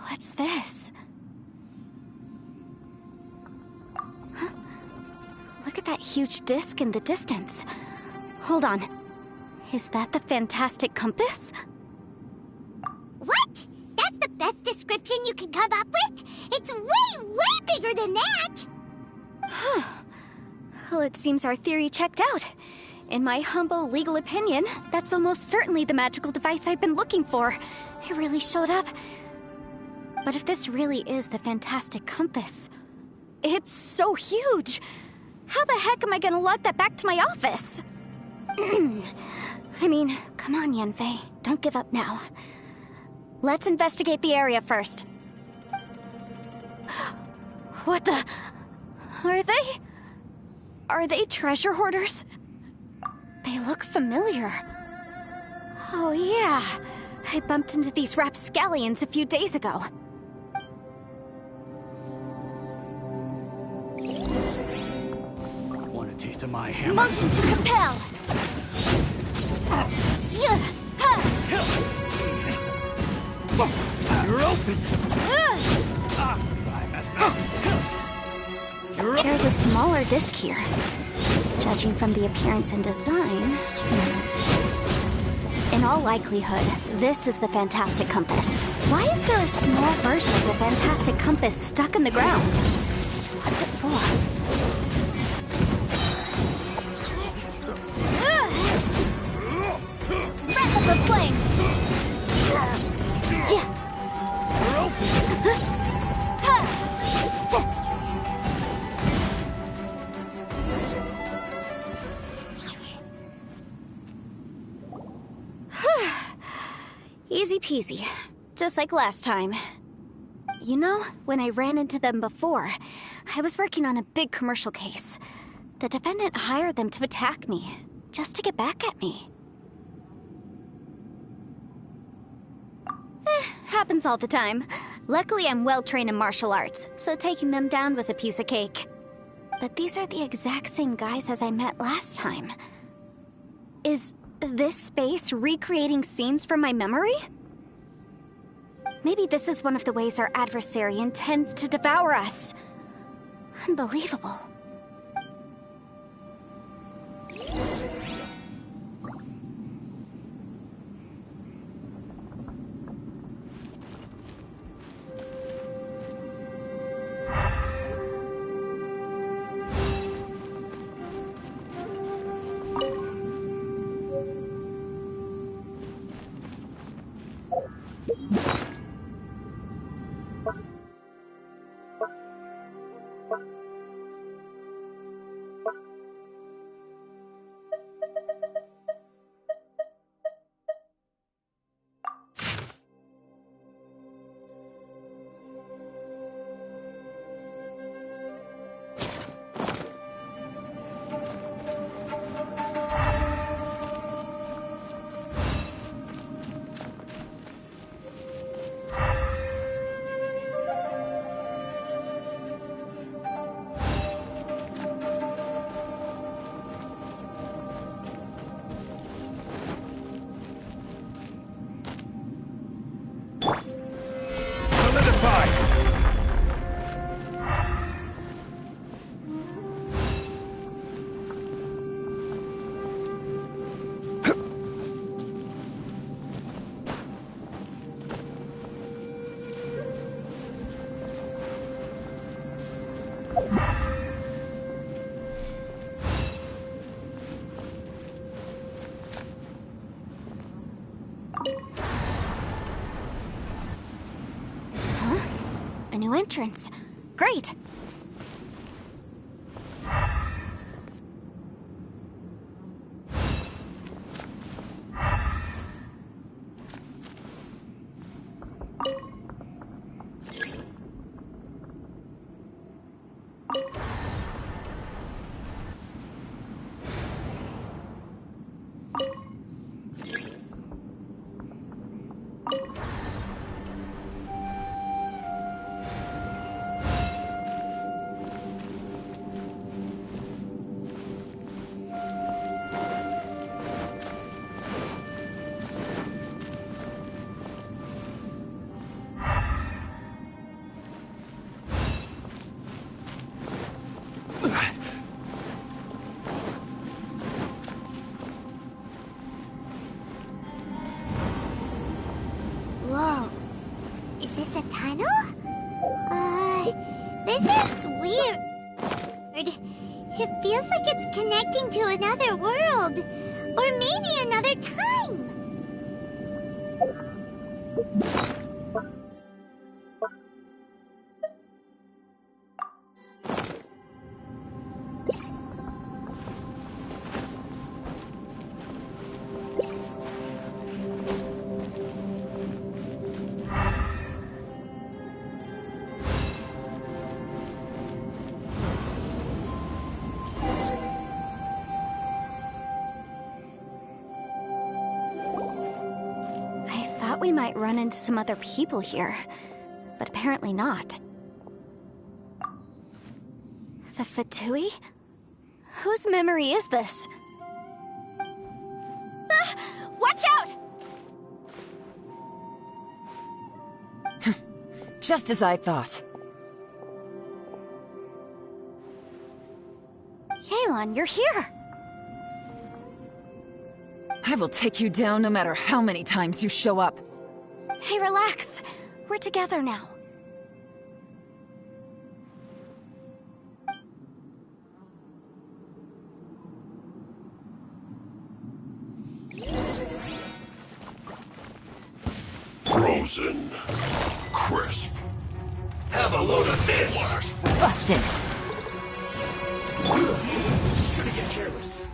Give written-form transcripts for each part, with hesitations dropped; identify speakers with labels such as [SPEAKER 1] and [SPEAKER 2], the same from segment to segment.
[SPEAKER 1] What's this? Huh? Look at that huge disc in the distance. Hold on. Is that the fantastic compass?
[SPEAKER 2] What? That's the best description you can come up with? It's way, way bigger than that!
[SPEAKER 1] Huh. Well, it seems our theory checked out. In my humble legal opinion, that's almost certainly the magical device I've been looking for. It really showed up. But if this really is the fantastic compass, it's so huge! How the heck am I gonna lug that back to my office? I mean, come on, Yanfei. Don't give up now. Let's investigate the area first. What the... Are they treasure hoarders? They look familiar. Oh yeah, I bumped into these rapscallions a few days ago.
[SPEAKER 3] Want a taste of my hammer?
[SPEAKER 1] Motion to compel!
[SPEAKER 3] You're open! I messed up. You're
[SPEAKER 1] There's a smaller disc here. Judging from the appearance and design... In all likelihood, this is the fantastic compass. Why is there a small version of the fantastic compass stuck in the ground? What's it for? Wrap up the flame! Easy peasy. Just like last time. You know, when I ran into them before, I was working on a big commercial case. The defendant hired them to attack me, just to get back at me. Happens all the time. Luckily, I'm well-trained in martial arts, so taking them down was a piece of cake. But these are the exact same guys as I met last time. Is this space recreating scenes from my memory? Maybe this is one of the ways our adversary intends to devour us. Unbelievable. A new entrance. Great!
[SPEAKER 2] channel? This is weird. It feels like it's connecting to another world. Or maybe another time.
[SPEAKER 1] We might run into some other people here, but apparently not. The Fatui? Whose memory is this? Ah! Watch out!
[SPEAKER 4] Just as I thought.
[SPEAKER 1] Yelan, you're here!
[SPEAKER 4] I will take you down no matter how many times you show up.
[SPEAKER 1] Hey, relax. We're together now.
[SPEAKER 5] Frozen. Crisp.
[SPEAKER 3] Have a load of this!
[SPEAKER 4] Busted!
[SPEAKER 3] Shouldn't get careless.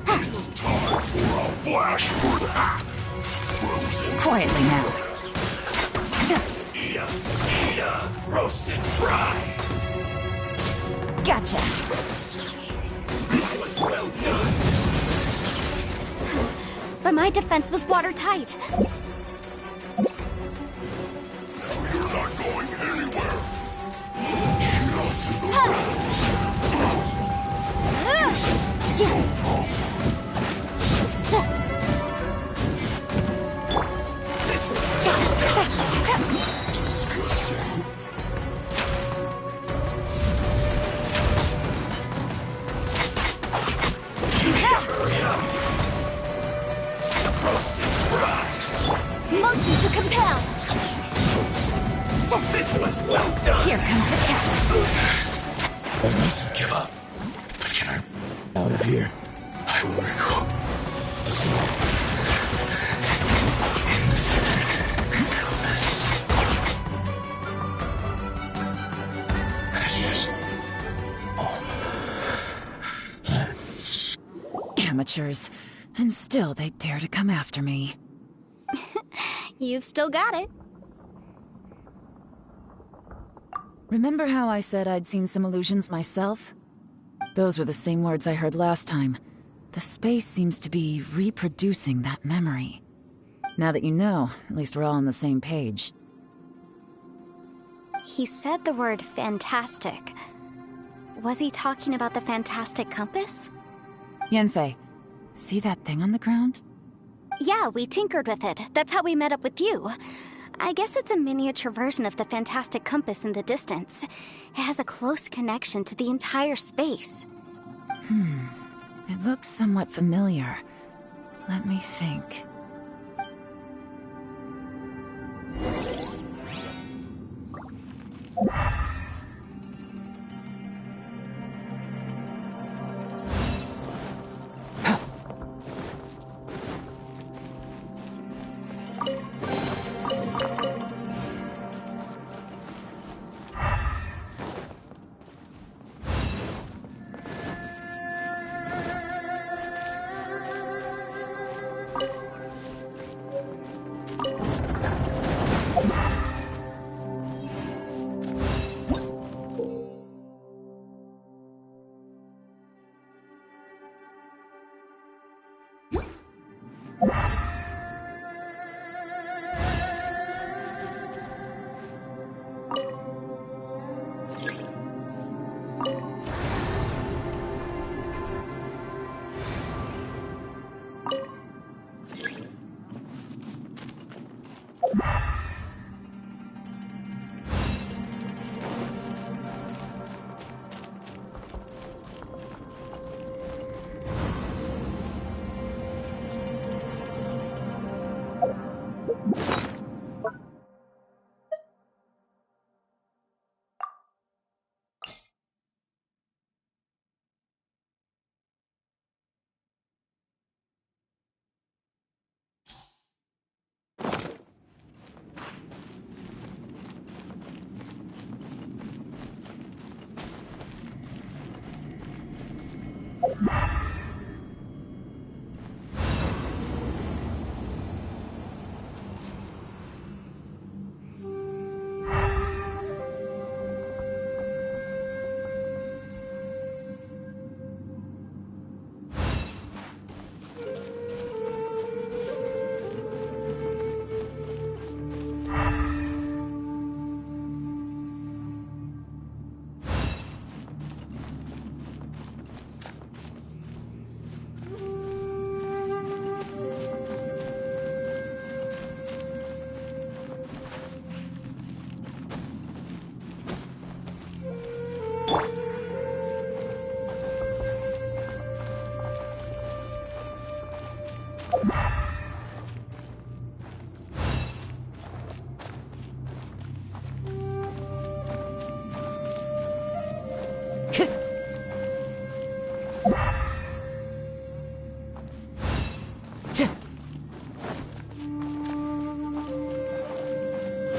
[SPEAKER 5] It's time for a flash for that. Frozen.
[SPEAKER 4] Quietly now.
[SPEAKER 3] Eat roast and fry.
[SPEAKER 4] Gotcha!
[SPEAKER 3] This was well done.
[SPEAKER 1] But my defense was watertight.
[SPEAKER 5] You're not going anywhere. Chill to the ground. No problem. Disgusting.
[SPEAKER 3] Roast and fry.
[SPEAKER 1] Motion to compel.
[SPEAKER 3] This was well done.
[SPEAKER 4] Here comes the catch.
[SPEAKER 5] I mustn't give up. But can I out of here? I will regroup. So in the compass. I just
[SPEAKER 4] Amateurs. And still they dare to come after me.
[SPEAKER 1] You've still got it.
[SPEAKER 4] Remember how I said I'd seen some illusions myself? Those were the same words I heard last time. The space seems to be reproducing that memory. Now that you know, at least we're all on the same page.
[SPEAKER 1] He said the word fantastic. Was he talking about the fantastic compass?
[SPEAKER 4] Yanfei, see that thing on the ground?
[SPEAKER 1] Yeah, we tinkered with it. That's how we met up with you. I guess it's a miniature version of the fantastic compass in the distance. It has a close connection to the entire space.
[SPEAKER 4] It looks somewhat familiar. Let me think.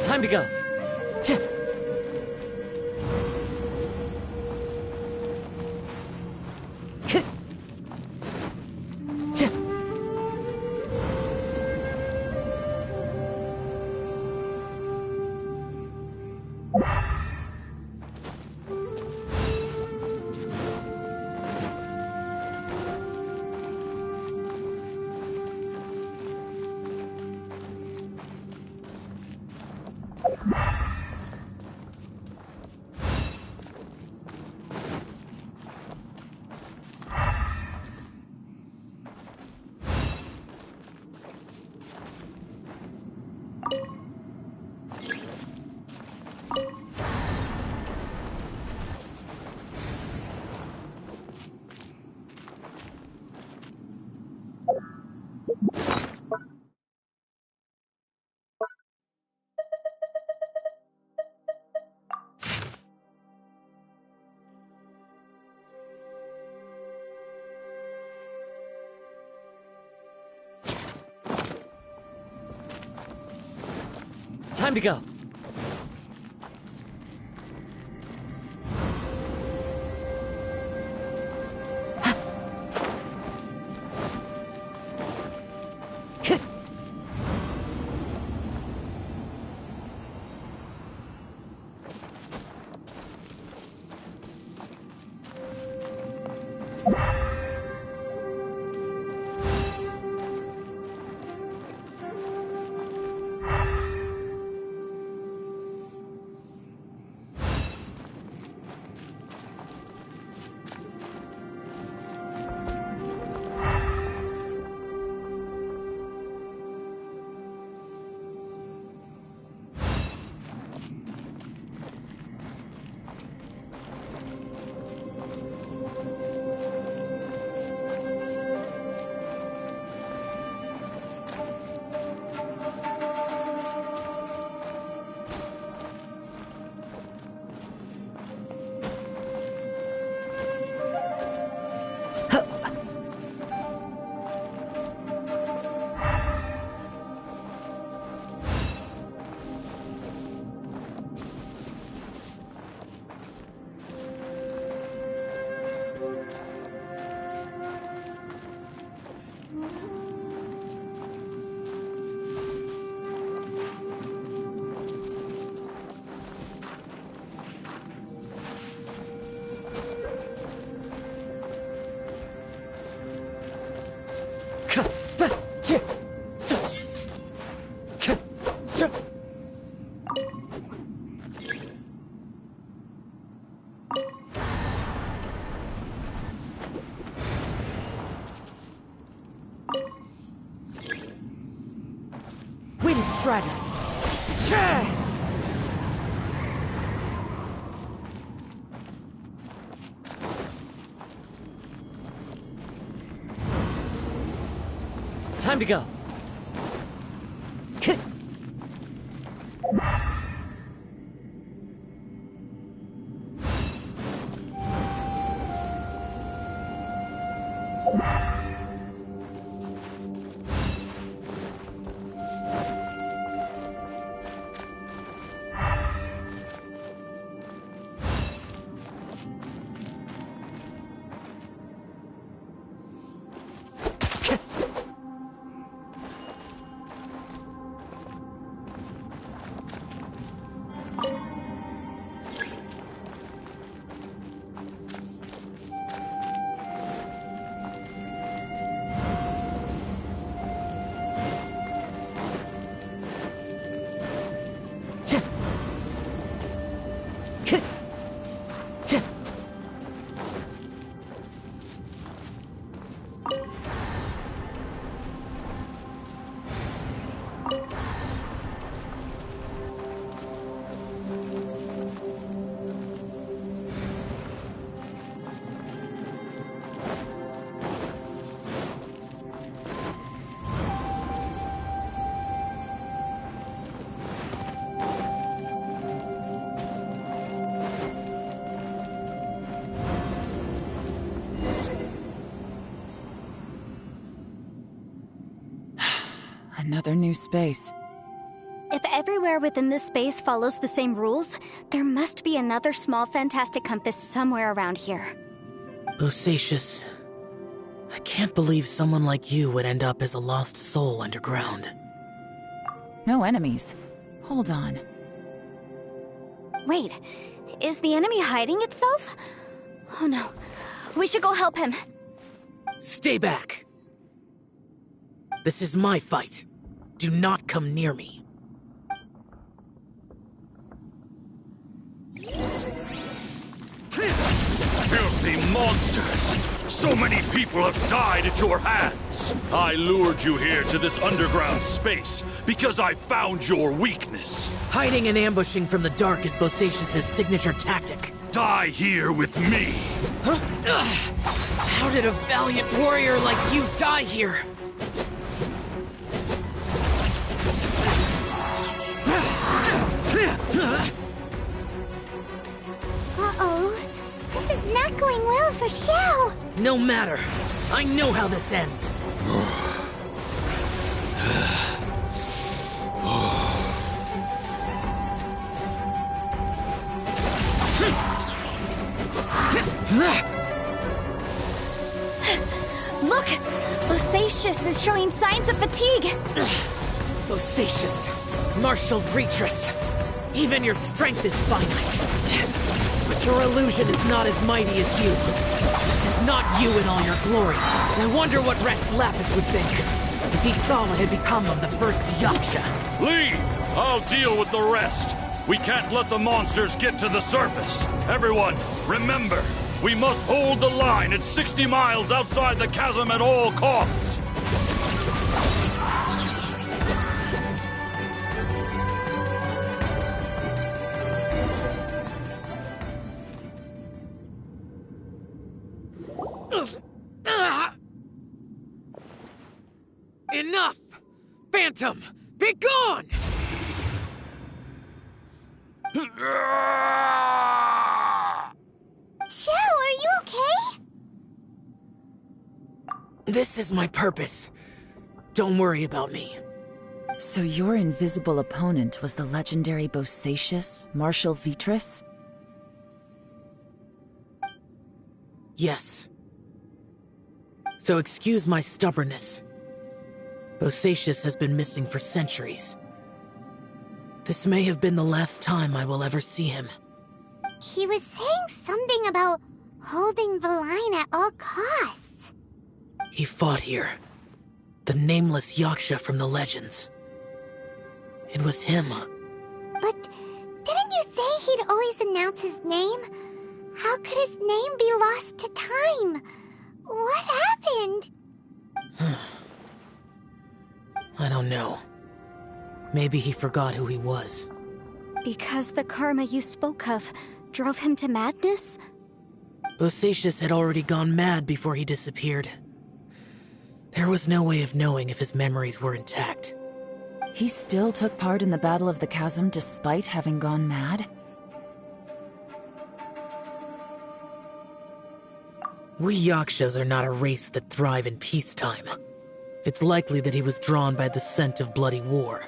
[SPEAKER 6] Time to go. Time to go. Wind Strider! Time to go.
[SPEAKER 4] Another new space.
[SPEAKER 1] If everywhere within this space follows the same rules, there must be another small fantastic compass somewhere around here.
[SPEAKER 6] Bosacius, I can't believe someone like you would end up as a lost soul underground.
[SPEAKER 4] No enemies. Hold on.
[SPEAKER 1] Wait, is the enemy hiding itself? Oh no, we should go help him.
[SPEAKER 6] Stay back! This is my fight. Do not come near me.
[SPEAKER 3] Filthy monsters! So many people have died at your hands! I lured you here to this underground space because I found your weakness.
[SPEAKER 6] Hiding and ambushing from the dark is Bosacius' signature tactic.
[SPEAKER 3] Die here with me!
[SPEAKER 6] Huh? How did a valiant warrior like you die here?
[SPEAKER 2] Uh-oh. This is not going well for Xiao.
[SPEAKER 6] No matter. I know how this ends.
[SPEAKER 1] Look! Bosacius is showing signs of fatigue!
[SPEAKER 6] Bosacius, martial Vretress. Even your strength is finite. But your illusion is not as mighty as you. This is not you in all your glory. I wonder what Rex Lapis would think if he saw what had become of the first Yaksha.
[SPEAKER 3] Leave! I'll deal with the rest. We can't let the monsters get to the surface. Everyone, remember, we must hold the line at 60 miles outside the chasm at all costs.
[SPEAKER 6] Enough! Phantom, be gone!
[SPEAKER 2] Xiao, are you okay?
[SPEAKER 6] This is my purpose. Don't worry about me.
[SPEAKER 4] So your invisible opponent was the legendary Bosacius, Martial Vretress?
[SPEAKER 6] Yes. So excuse my stubbornness. Bosacius has been missing for centuries. This may have been the last time I will ever see him.
[SPEAKER 2] He was saying something about holding the line at all costs.
[SPEAKER 6] He fought here. The nameless Yaksha from the legends. It was him.
[SPEAKER 2] But didn't you say he'd always announce his name? How could his name be lost to time? What happened?
[SPEAKER 6] I don't know. Maybe he forgot who he was.
[SPEAKER 1] Because the karma you spoke of drove him to madness?
[SPEAKER 6] Bosacius had already gone mad before he disappeared. There was no way of knowing if his memories were intact.
[SPEAKER 4] He still took part in the Battle of the Chasm despite having gone mad?
[SPEAKER 6] We Yakshas are not a race that thrive in peacetime. It's likely that he was drawn by the scent of bloody war.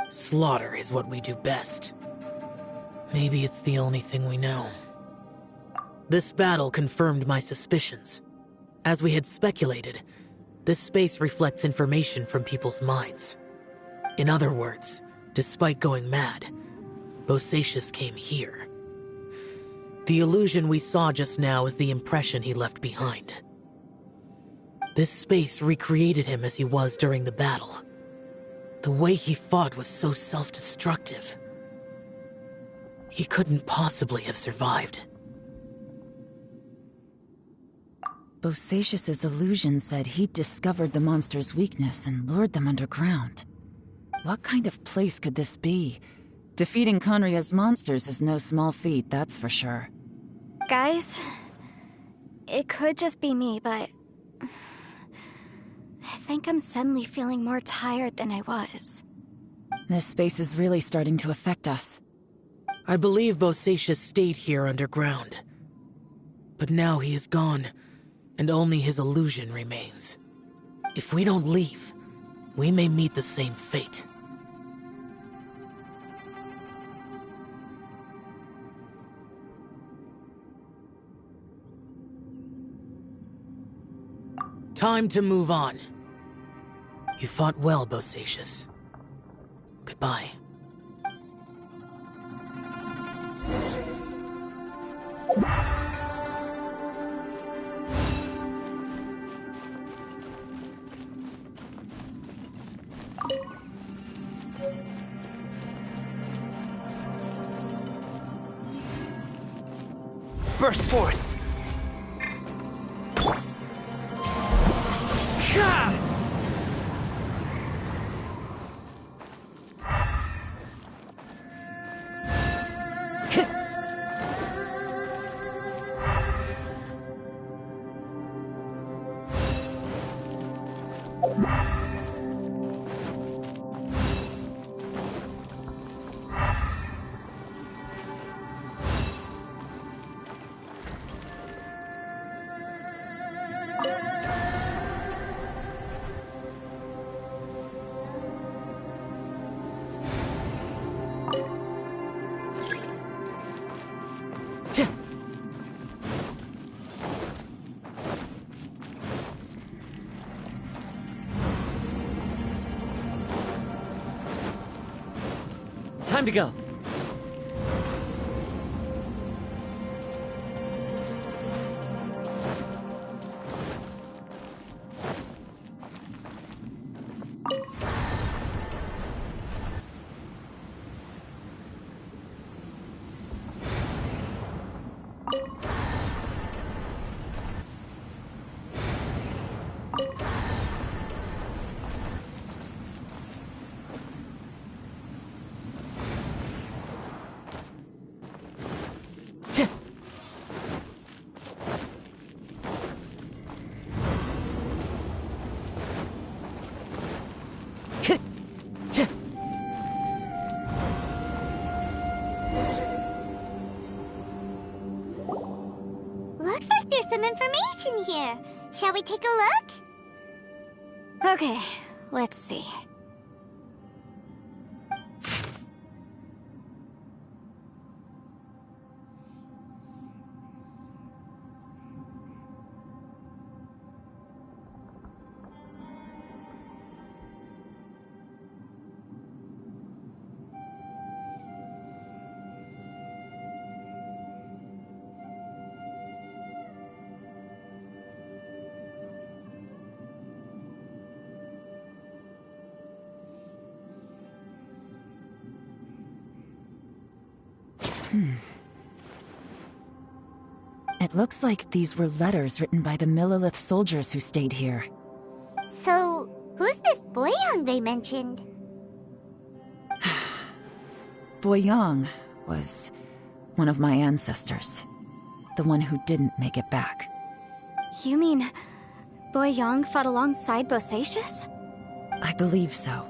[SPEAKER 6] Slaughter is what we do best. Maybe it's the only thing we know. This battle confirmed my suspicions. As we had speculated, this space reflects information from people's minds. In other words, despite going mad, Bosacius came here. The illusion we saw just now is the impression he left behind. This space recreated him as he was during the battle. The way he fought was so self-destructive. He couldn't possibly have survived.
[SPEAKER 4] Bosacius's illusion said he'd discovered the monster's weakness and lured them underground. What kind of place could this be? Defeating Conria's monsters is no small feat, that's for sure.
[SPEAKER 1] Guys, it could just be me, but I think I'm suddenly feeling more tired than I was.
[SPEAKER 4] This space is really starting to affect us.
[SPEAKER 6] I believe Bosacius stayed here underground. But now he is gone, and only his illusion remains. If we don't leave, we may meet the same fate. Time to move on. You fought well, Bosacius. Goodbye. Burst forth!
[SPEAKER 7] Time to go.
[SPEAKER 2] Looks like there's some information here. Shall we take a look?
[SPEAKER 1] Okay, let's see.
[SPEAKER 4] It looks like these were letters written by the Millelith soldiers who stayed here.
[SPEAKER 2] So, who's this Boyang they mentioned?
[SPEAKER 4] Boyang was one of my ancestors. The one who didn't make it back.
[SPEAKER 1] You mean Boyang fought alongside Bosacius?
[SPEAKER 4] I believe so.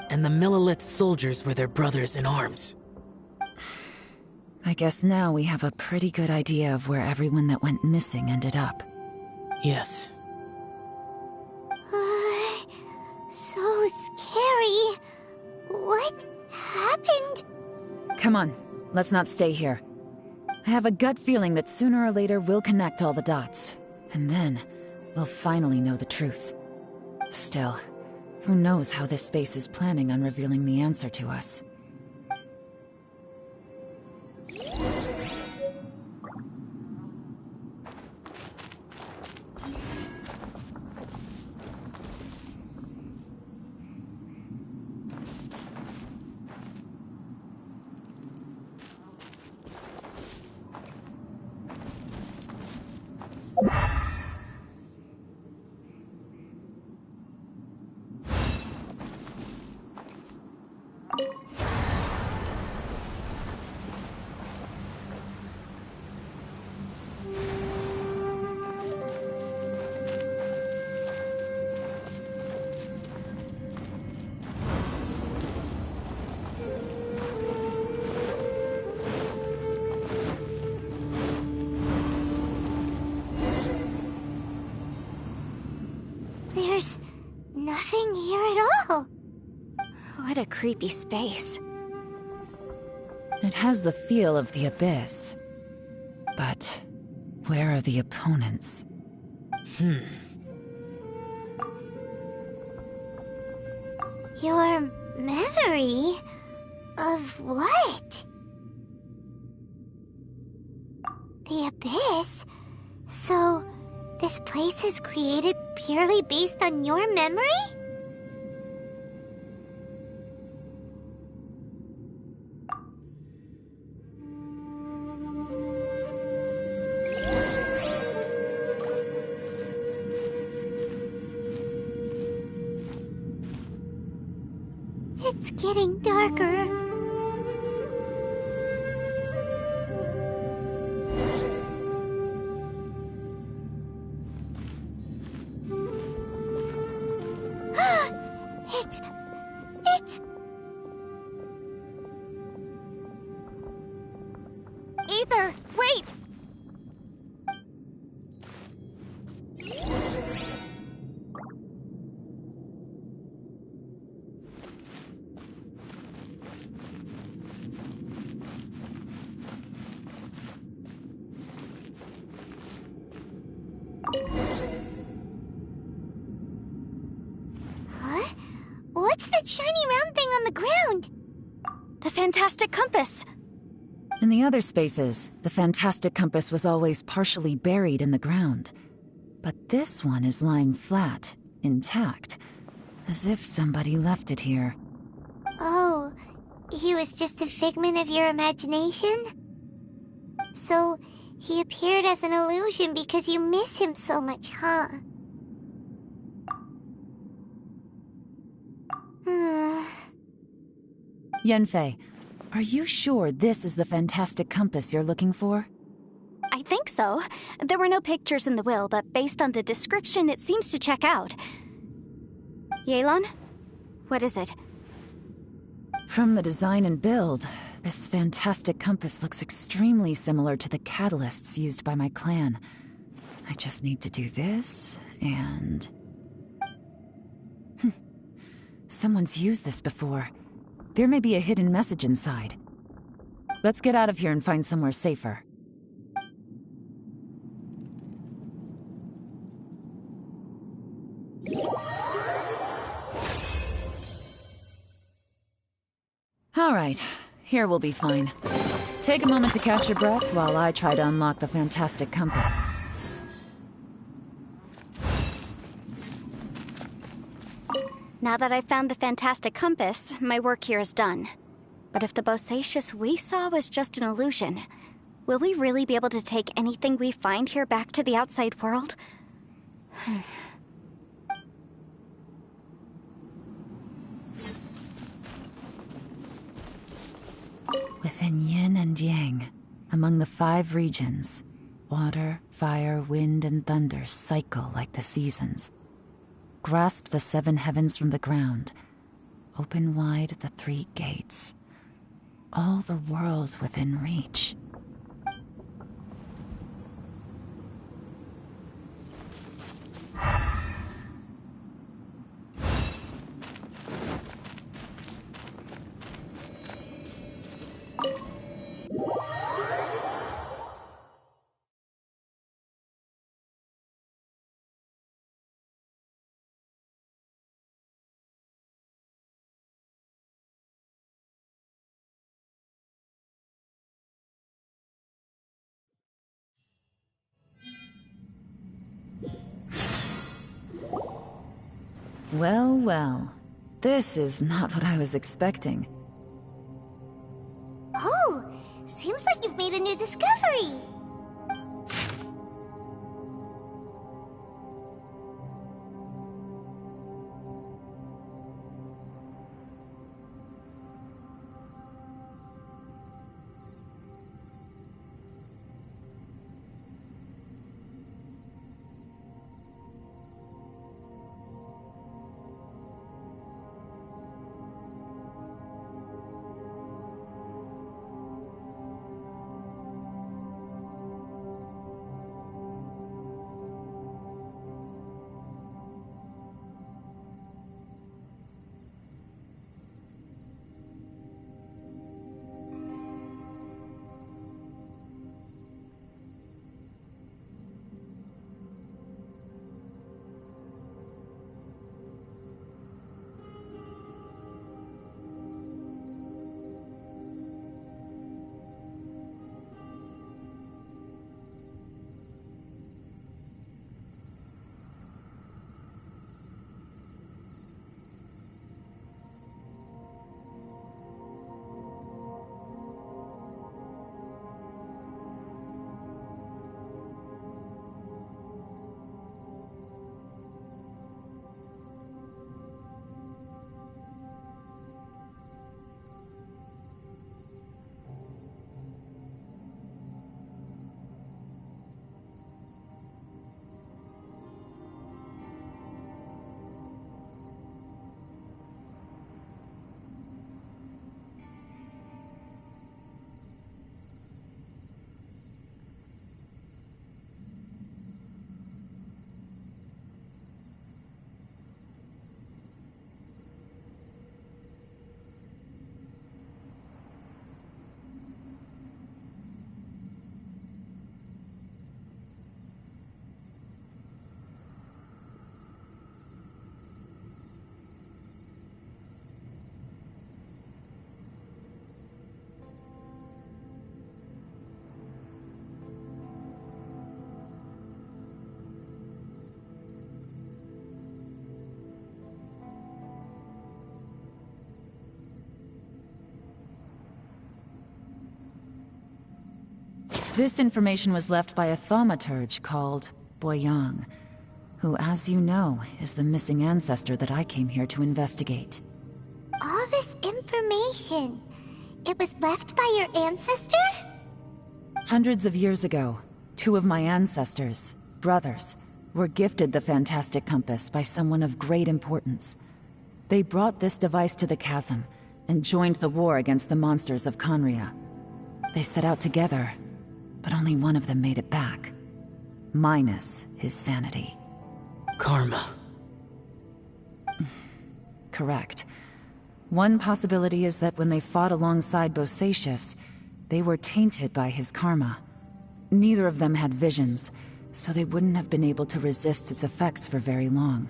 [SPEAKER 6] And the Millelith soldiers were their brothers in arms.
[SPEAKER 4] I guess now we have a pretty good idea of where everyone that went missing ended up.
[SPEAKER 6] Yes.
[SPEAKER 2] So scary. What happened?
[SPEAKER 4] Come on, let's not stay here. I have a gut feeling that sooner or later we'll connect all the dots. And then, we'll finally know the truth. Still, who knows how this space is planning on revealing the answer to us.
[SPEAKER 2] Nothing here at all.
[SPEAKER 1] What a creepy space.
[SPEAKER 4] It has the feel of the Abyss. But where are the opponents?
[SPEAKER 2] Your memory? Of what? The Abyss? So, this place is created purely based on your memory? It's getting darker. It's...
[SPEAKER 1] Aether, wait!
[SPEAKER 2] Huh? What's that shiny round thing on the ground?
[SPEAKER 1] The fantastic compass!
[SPEAKER 4] In the other spaces, the fantastic compass was always partially buried in the ground. But this one is lying flat, intact, as if somebody left it here.
[SPEAKER 2] Oh, he was just a figment of your imagination? So, he appeared as an illusion because you miss him so much, huh?
[SPEAKER 4] Yenfei, are you sure this is the fantastic compass you're looking for?
[SPEAKER 1] I think so. There were no pictures in the will, but based on the description, it seems to check out. Yelan? What is it?
[SPEAKER 4] From the design and build, this fantastic compass looks extremely similar to the catalysts used by my clan. I just need to do this, and... Someone's used this before. There may be a hidden message inside. Let's get out of here and find somewhere safer. All right, here we'll be fine. Take a moment to catch your breath while I try to unlock the fantastic compass.
[SPEAKER 1] Now that I've found the fantastic compass, my work here is done. But if the Bosacious we saw was just an illusion, will we really be able to take anything we find here back to the outside world?
[SPEAKER 4] Within yin and yang, among the 5 regions, water, fire, wind, and thunder cycle like the seasons. Grasp the 7 heavens from the ground. Open wide the 3 gates. All the world within reach. Well, well. This is not what I was expecting.
[SPEAKER 2] Oh, seems like you've made a new discovery.
[SPEAKER 4] This information was left by a thaumaturge called Boyang, who, as you know, is the missing ancestor that I came here to investigate.
[SPEAKER 2] All this information, it was left by your ancestor?
[SPEAKER 4] Hundreds of years ago, two of my ancestors, brothers, were gifted the fantastic compass by someone of great importance. They brought this device to the chasm and joined the war against the monsters of Conria. They set out together, but only one of them made it back. Minus his sanity.
[SPEAKER 6] Karma.
[SPEAKER 4] Correct. One possibility is that when they fought alongside Bosacius, they were tainted by his karma. Neither of them had visions, so they wouldn't have been able to resist its effects for very long.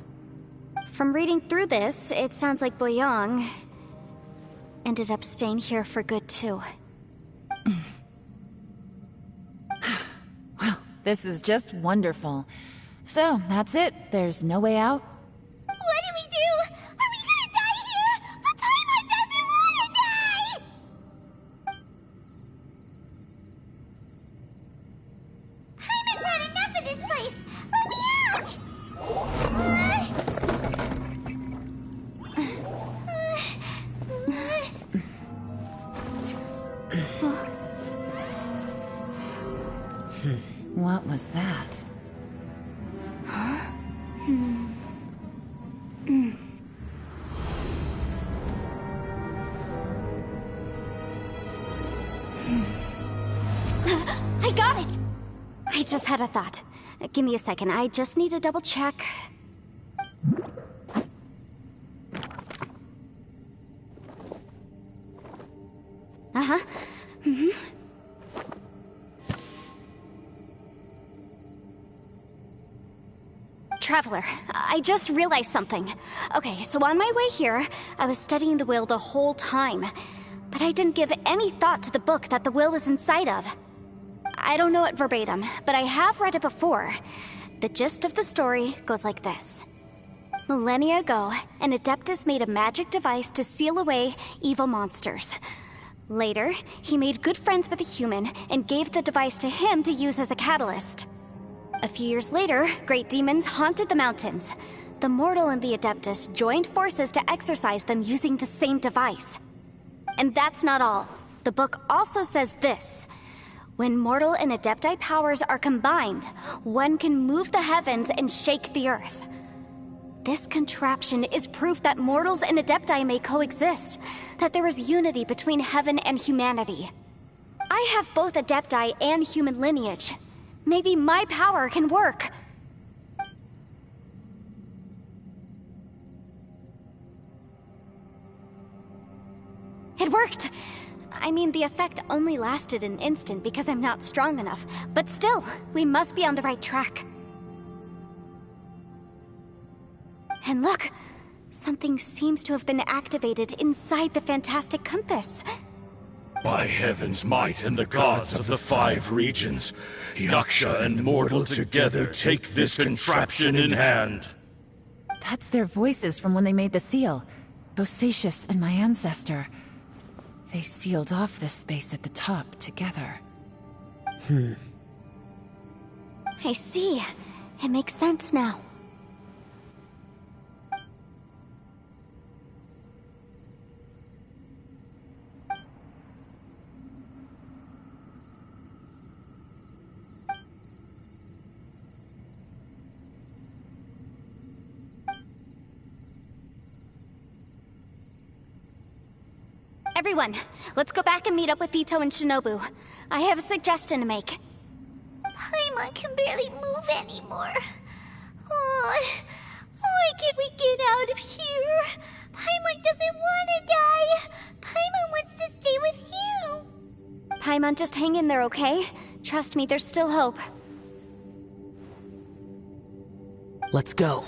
[SPEAKER 1] From reading through this, it sounds like Boyang ended up staying here for good too.
[SPEAKER 4] Well, this is just wonderful. So, that's it. There's no way out?
[SPEAKER 2] What do we do? Are we gonna die here? But Paimon doesn't wanna die! Paimon's had enough of this place! Let me out!
[SPEAKER 4] What was that?
[SPEAKER 1] I got it! I just had a thought. Give me a second, I just need to double check. Uh-huh. Traveler, I just realized something. Okay, so on my way here, I was studying the will the whole time. But I didn't give any thought to the book that the will was inside of. I don't know it verbatim, but I have read it before. The gist of the story goes like this. Millennia ago, an Adeptus made a magic device to seal away evil monsters. Later, he made good friends with a human and gave the device to him to use as a catalyst. A few years later, great demons haunted the mountains. The mortal and the Adeptus joined forces to exorcise them using the same device. And that's not all. The book also says this. When mortal and Adepti powers are combined, one can move the heavens and shake the earth. This contraption is proof that mortals and Adepti may coexist, that there is unity between heaven and humanity. I have both Adepti and human lineage. Maybe my power can work. It worked! I mean, the effect only lasted an instant because I'm not strong enough, but still, we must be on the right track. And look! Something seems to have been activated inside the fantastic compass.
[SPEAKER 3] By heaven's might and the gods of the 5 regions, Yaksha and mortal together take this contraption in hand.
[SPEAKER 4] That's their voices from when they made the seal. Bosacius and my ancestor. They sealed off this space at the top together.
[SPEAKER 1] I see. It makes sense now. Everyone, let's go back and meet up with Ito and Shinobu. I have a suggestion to make.
[SPEAKER 2] Paimon can barely move anymore. Oh, why can't we get out of here? Paimon doesn't want to die. Paimon wants to stay with you.
[SPEAKER 1] Paimon, just hang in there, okay? Trust me, there's still hope.
[SPEAKER 6] Let's go.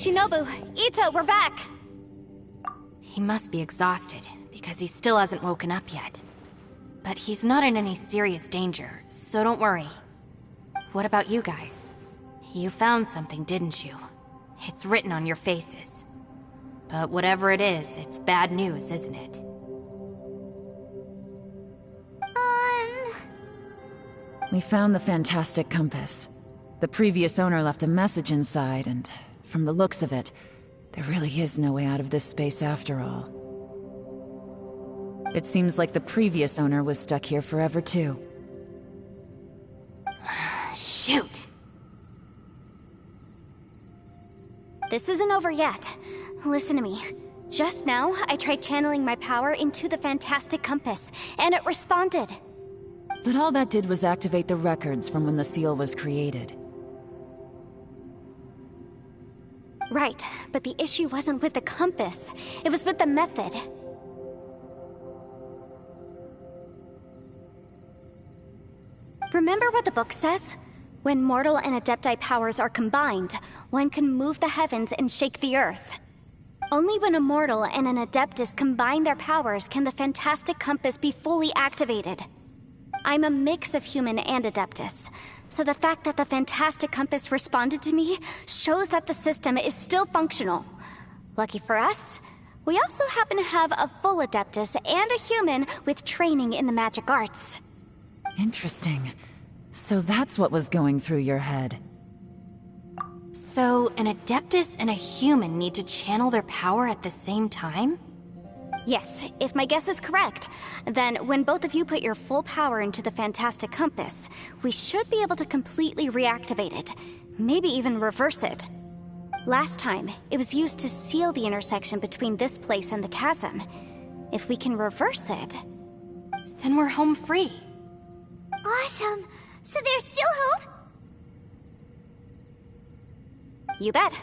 [SPEAKER 1] Shinobu, Ito, we're back!
[SPEAKER 7] He must be exhausted, because he still hasn't woken up yet. But he's not in any serious danger, so don't worry. What about you guys? You found something, didn't you? It's written on your faces. But whatever it is, it's bad news, isn't it?
[SPEAKER 4] We found the fantastic compass. The previous owner left a message inside, and from the looks of it, there really is no way out of this space after all. It seems like the previous owner was stuck here forever too.
[SPEAKER 7] Shoot!
[SPEAKER 1] This isn't over yet. Listen to me. Just now, I tried channeling my power into the fantastic compass, and it responded.
[SPEAKER 4] But all that did was activate the records from when the seal was created.
[SPEAKER 1] Right, but the issue wasn't with the compass. It was with the method. Remember what the book says? When mortal and Adepti powers are combined, one can move the heavens and shake the earth. Only when a mortal and an Adeptus combine their powers can the fantastic compass be fully activated. I'm a mix of human and Adeptus, so the fact that the fantastic compass responded to me shows that the system is still functional. Lucky for us, we also happen to have a full Adeptus and a human with training in the magic arts.
[SPEAKER 4] Interesting. So that's what was going through your head.
[SPEAKER 7] So, an Adeptus and a human need to channel their power at the same time?
[SPEAKER 1] Yes, if my guess is correct, then when both of you put your full power into the fantastic compass, we should be able to completely reactivate it, maybe even reverse it. Last time, it was used to seal the intersection between this place and the chasm. If we can reverse it,
[SPEAKER 7] Then we're home free.
[SPEAKER 2] Awesome! So there's still hope?
[SPEAKER 1] you bet.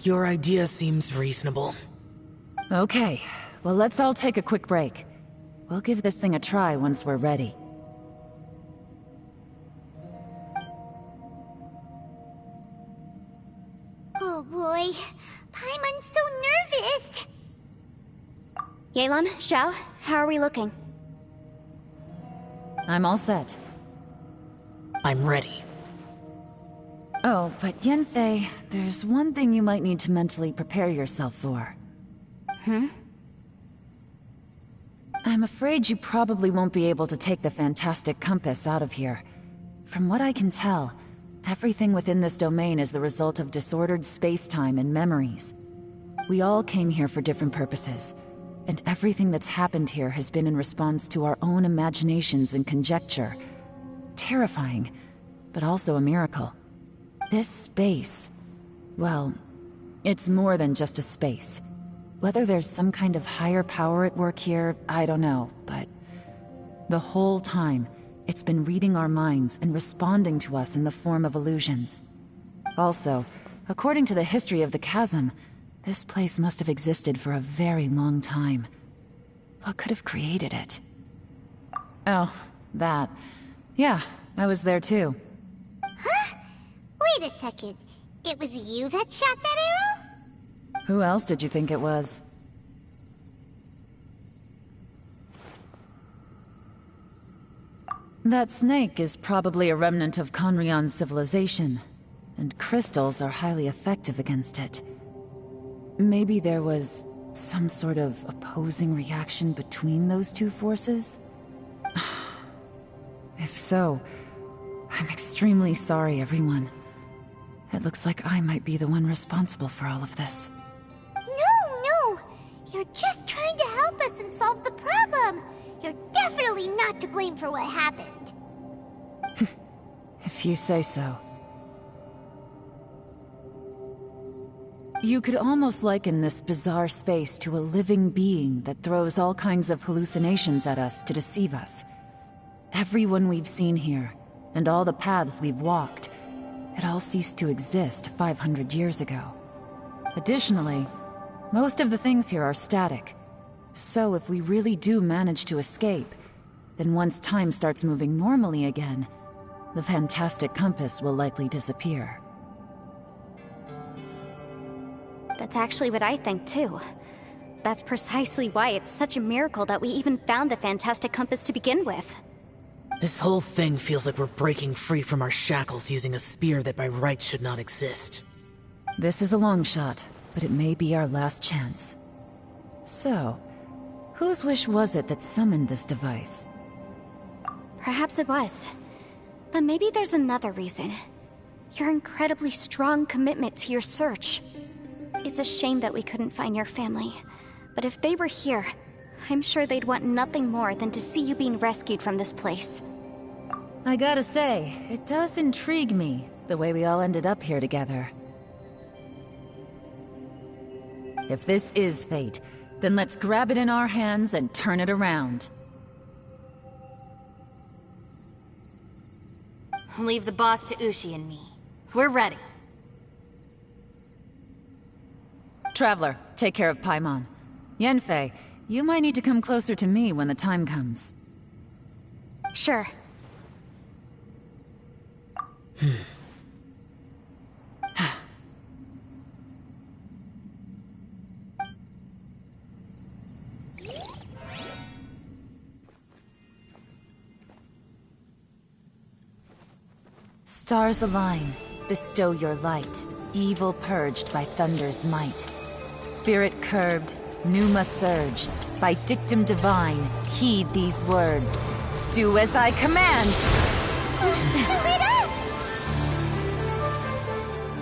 [SPEAKER 6] Your idea seems reasonable.
[SPEAKER 4] Okay, well let's all take a quick break. We'll give this thing a try once we're ready.
[SPEAKER 2] Oh boy, Paimon's so nervous!
[SPEAKER 1] Yelan, Xiao, how are we looking?
[SPEAKER 4] I'm all set.
[SPEAKER 6] I'm ready.
[SPEAKER 4] Oh, but Yanfei, there's one thing you might need to mentally prepare yourself for. I'm afraid you probably won't be able to take the fantastic compass out of here. From what I can tell, everything within this domain is the result of disordered space-time and memories. We all came here for different purposes, and everything that's happened here has been in response to our own imaginations and conjecture. Terrifying, but also a miracle. This space, well, it's more than just a space. Whether there's some kind of higher power at work here, I don't know, but the whole time, it's been reading our minds and responding to us in the form of illusions. Also, according to the history of the chasm, this place must have existed for a very long time. What could have created it? Oh, that. Yeah, I was there too.
[SPEAKER 2] Huh? Wait a second. It was you that shot that arrow?
[SPEAKER 4] Who else did you think it was? That snake is probably a remnant of Conrion's civilization, and crystals are highly effective against it. Maybe there was some sort of opposing reaction between those two forces? If so, I'm extremely sorry, everyone. It looks like I might be the one responsible for all of this.
[SPEAKER 2] No! You're just trying to help us and solve the problem! You're definitely not to blame for what happened.
[SPEAKER 4] If you say so. You could almost liken this bizarre space to a living being that throws all kinds of hallucinations at us to deceive us. Everyone we've seen here, and all the paths we've walked, it all ceased to exist 500 years ago. Additionally, most of the things here are static. So if we really do manage to escape, then once time starts moving normally again, the fantastic compass will likely disappear.
[SPEAKER 1] That's actually what I think, too. That's precisely why it's such a miracle that we even found the fantastic compass to begin with.
[SPEAKER 6] This whole thing feels like we're breaking free from our shackles using a spear that by rights should not exist.
[SPEAKER 4] This is a long shot, but it may be our last chance. So, whose wish was it that summoned this device?
[SPEAKER 1] Perhaps it was. But maybe there's another reason. Your incredibly strong commitment to your search. It's a shame that we couldn't find your family. But if they were here, I'm sure they'd want nothing more than to see you being rescued from this place.
[SPEAKER 4] I gotta say, it does intrigue me, the way we all ended up here together. If this is fate, then let's grab it in our hands and turn it around.
[SPEAKER 7] Leave the boss to Ushi and me. We're ready.
[SPEAKER 4] Traveler, take care of Paimon. Yanfei, you might need to come closer to me when the time comes.
[SPEAKER 1] Sure.
[SPEAKER 4] Stars align, bestow your light, evil purged by thunder's might. Spirit curbed, pneuma surge, by dictum divine, heed these words. Do as I command!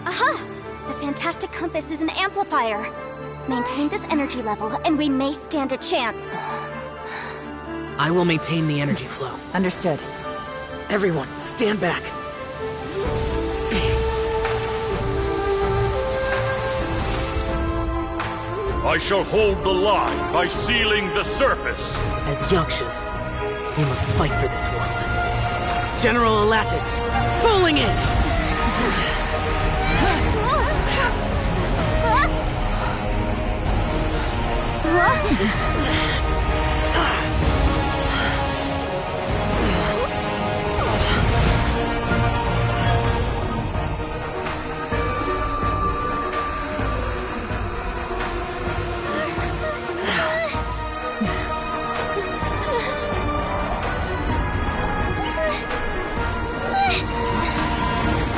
[SPEAKER 1] Aha! The fantastic compass is an amplifier. Maintain this energy level, and we may stand a chance.
[SPEAKER 6] I will maintain the energy flow.
[SPEAKER 4] Understood.
[SPEAKER 6] Everyone, stand back.
[SPEAKER 3] I shall hold the line by sealing the surface.
[SPEAKER 6] As Yakshas, we must fight for this world. General Elatus, falling in!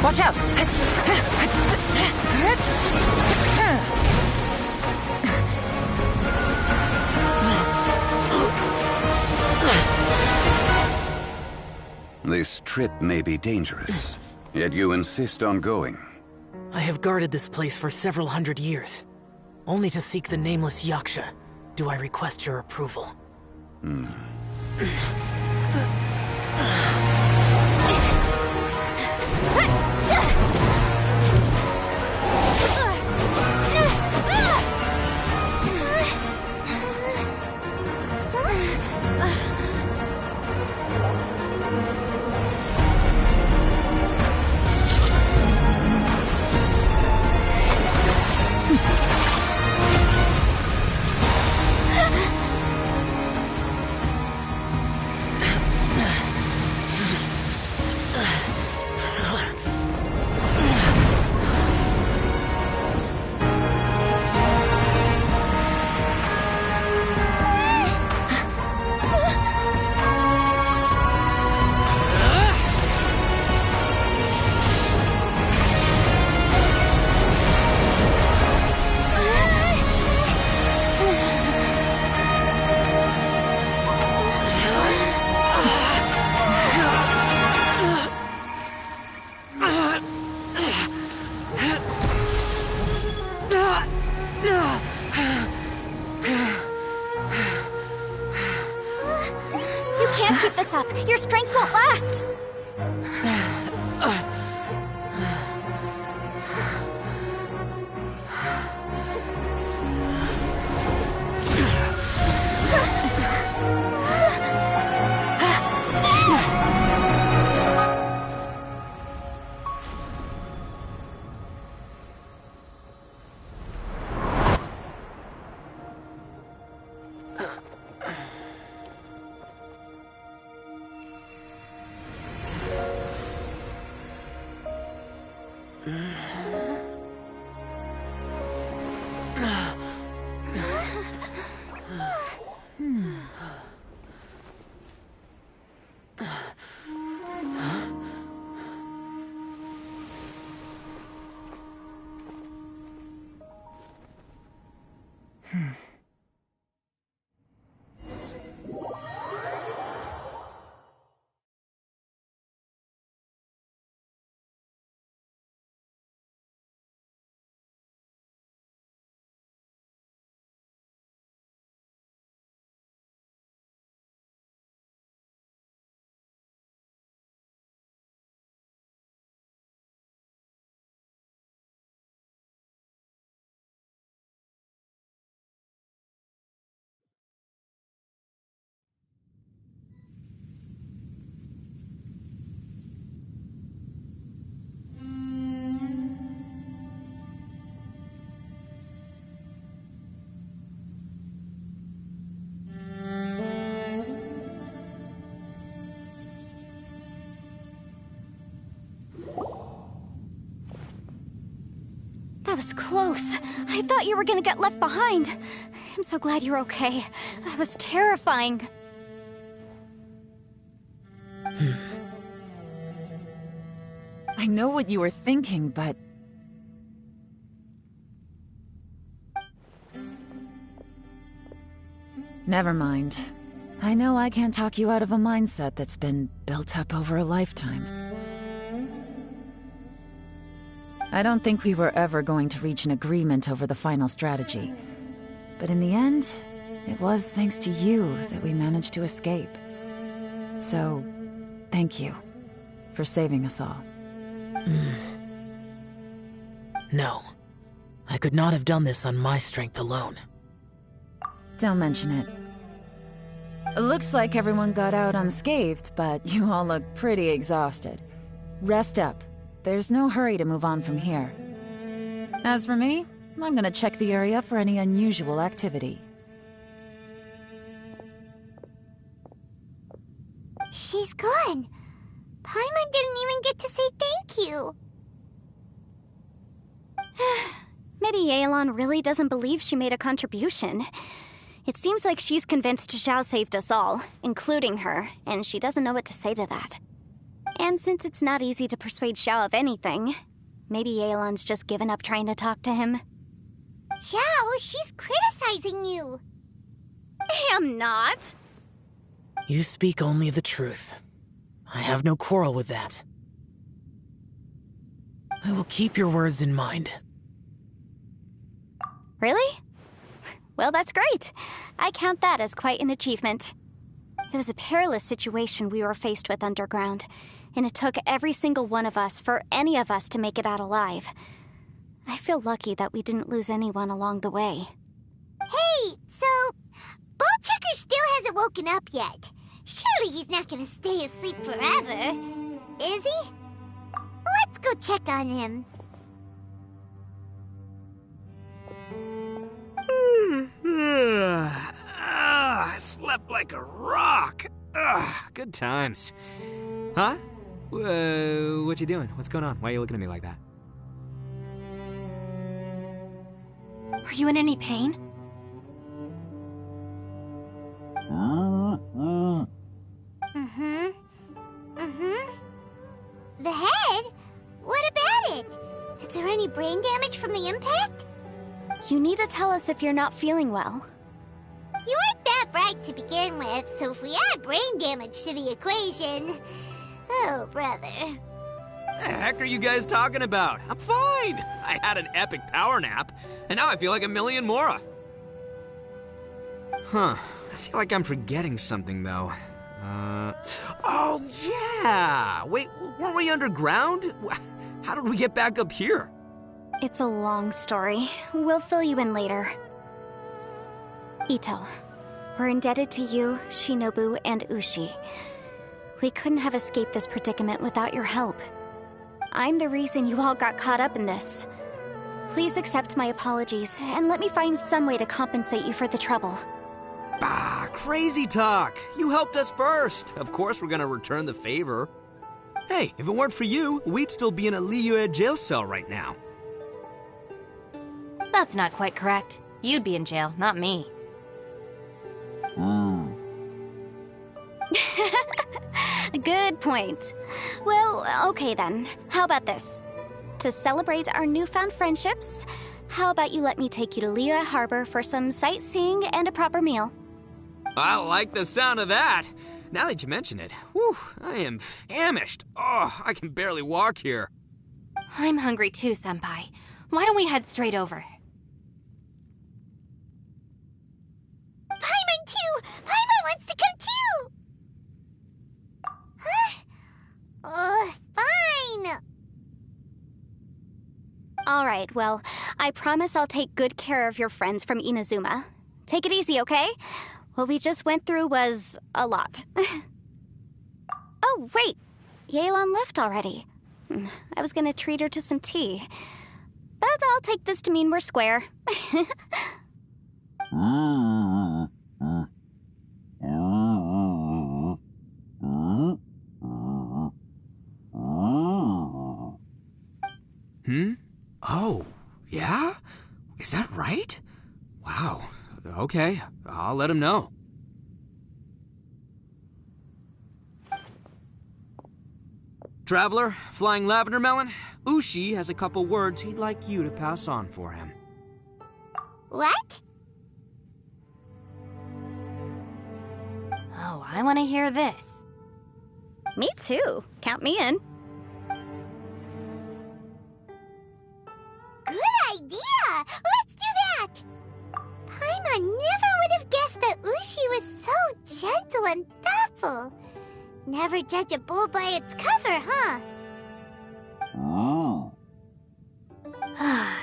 [SPEAKER 4] Watch out!
[SPEAKER 8] This trip may be dangerous, yet you insist on going.
[SPEAKER 6] I have guarded this place for several hundred years. Only to seek the nameless Yaksha do I request your approval.
[SPEAKER 1] Can't keep this up. Your strength won't last. That was close. I thought you were gonna get left behind. I'm so glad you're okay. That was terrifying.
[SPEAKER 4] I know what you were thinking, but... Never mind. I know I can't talk you out of a mindset that's been built up over a lifetime. I don't think we were ever going to reach an agreement over the final strategy. But in the end, it was thanks to you that we managed to escape. So, thank you for saving us all.
[SPEAKER 6] No. I could not have done this on my strength alone.
[SPEAKER 4] Don't mention it. It looks like everyone got out unscathed, but you all look pretty exhausted. Rest up. There's no hurry to move on from here. As for me, I'm gonna check the area for any unusual activity.
[SPEAKER 2] She's gone. Paimon didn't even get to say thank you.
[SPEAKER 1] Maybe yelan really doesn't believe she made a contribution. It seems like she's convinced Xiao saved us all, including her, and she doesn't know what to say to that. And since it's not easy to persuade Xiao of anything, maybe Yelan's just given up trying to talk to him.
[SPEAKER 2] Xiao, she's criticizing you.
[SPEAKER 1] I'm not.
[SPEAKER 6] You speak only the truth. I have no quarrel with that. I will keep your words in mind.
[SPEAKER 1] Really? Well, that's great. I count that as quite an achievement. It was a perilous situation we were faced with underground, and it took every single one of us for any of us to make it out alive. I feel lucky that we didn't lose anyone along the way.
[SPEAKER 2] Hey, so Ballchecker still hasn't woken up yet. Surely he's not gonna stay asleep forever, is he? Let's go check on him.
[SPEAKER 9] I slept like a rock. Good times. Huh? What you doing? What's going on? Why are you looking at me like that?
[SPEAKER 7] Are you in any pain?
[SPEAKER 2] The head? What about it? Is there any brain damage from the impact?
[SPEAKER 1] You need to tell us if you're not feeling well.
[SPEAKER 2] You weren't that bright to begin with, so if we add brain damage to the equation... Oh, brother.
[SPEAKER 9] The heck are you guys talking about? I'm fine. I had an epic power nap, and now I feel like a million more. Huh. I feel like I'm forgetting something, though. Oh, yeah! Wait, weren't we underground? How did we get back up here?
[SPEAKER 1] It's a long story. We'll fill you in later. Ito, we're indebted to you, Shinobu, and Ushi. We couldn't have escaped this predicament without your help. I'm the reason you all got caught up in this. Please accept my apologies, and let me find some way to compensate you for the trouble.
[SPEAKER 9] Bah, crazy talk! You helped us first! Of course we're gonna return the favor. Hey, if it weren't for you, we'd still be in a Liyue jail cell right now.
[SPEAKER 7] That's not quite correct. You'd be in jail, not me.
[SPEAKER 1] Good point. Well, okay then. How about this? To celebrate our newfound friendships, how about you let me take you to Liyue Harbor for some sightseeing and a proper meal?
[SPEAKER 9] I like the sound of that. Now that you mention it, whew, I am famished. Oh, I can barely walk here.
[SPEAKER 7] I'm hungry too, Senpai. Why don't we head straight over?
[SPEAKER 2] Paimon too! Paimon wants to come too! Huh? Fine!
[SPEAKER 1] Alright, well, I promise I'll take good care of your friends from Inazuma. Take it easy, okay? What we just went through was a lot. Oh, wait! Yelan left already. I was gonna treat her to some tea. But I'll take this to mean we're square.
[SPEAKER 9] Oh, yeah? Is that right? Wow. Okay, I'll let him know. Traveler, Flying Lavender Melon, Ushi has a couple words he'd like you to pass on for him.
[SPEAKER 2] What?
[SPEAKER 7] Oh, I want to hear this.
[SPEAKER 1] Me too. Count me in.
[SPEAKER 2] Good idea! Let's do that! Paimon never would have guessed that Ushi was so gentle and thoughtful. Never judge a bull by its cover, huh?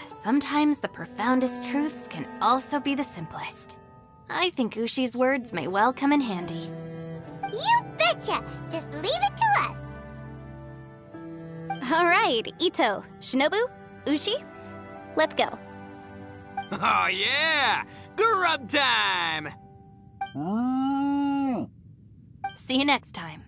[SPEAKER 7] Sometimes the profoundest truths can also be the simplest. I think Ushi's words may well come in handy.
[SPEAKER 2] You betcha! Just leave it to us!
[SPEAKER 1] Alright, Ito, Shinobu, Ushi, let's go.
[SPEAKER 9] Oh yeah! Grub time!
[SPEAKER 7] See you next time.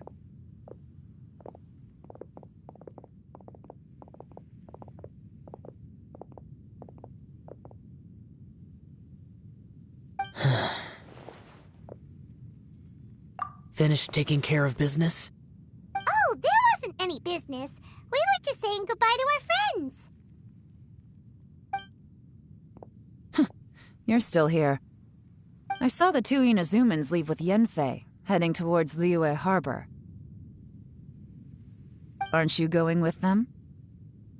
[SPEAKER 6] Finished taking care of business?
[SPEAKER 2] Oh, there wasn't any business. We were just saying goodbye to our friends.
[SPEAKER 4] You're still here. I saw the two Inazumans leave with Yenfei, heading towards Liyue Harbor. Aren't you going with them?